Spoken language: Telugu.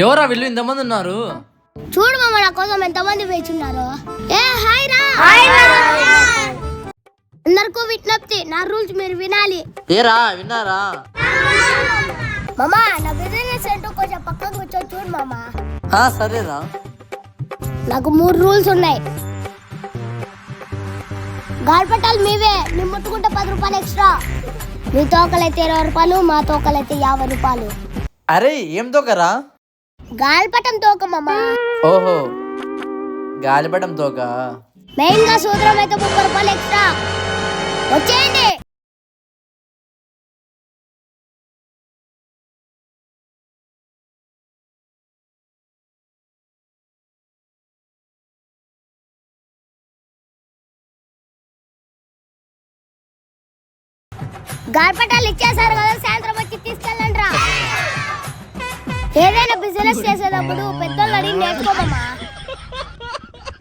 ఎవరా వీళ్ళు ఇంతమంది ఉన్నారు? చూడు మామ నా కోసం ఎంతమంది వేచున్నారు. అందరికీ విజ్ఞప్తి, నా రూల్స్ మీరు వినాలి. ఏరా విన్నారా? మామా నా బిజినెస్ ఏంటో కొంచెం పక్కకు కూర్చో చూడు మామా. సరేరా. నాకు 3 రూల్స్ ఉన్నాయి. గాలిపటాలు మీవే, నీ ముట్టుకుంటే 10 రూపాయలు ఎక్స్ట్రా. మీ తోకలైతే 20 రూపాయలు, మా తోకలైతే 50 రూపాయలు. అరే ఏం తోకరా? గాలిపటం తోక మామా. ఓహో గాలిపటం తోక. మెయిన్ గా సూత్రం అయితే 30 రూపాయలు ఎక్స్ట్రా. వచ్చేయండి. గాలిపటాలు ఇచ్చేసారు కదా, సాయంత్రం వచ్చి తీసుకెళ్ళండి రా. ఏదైనా బిజినెస్ చేసేటప్పుడు పెద్దోళ్ళు అడిగి నేర్చుకోమమ్మా.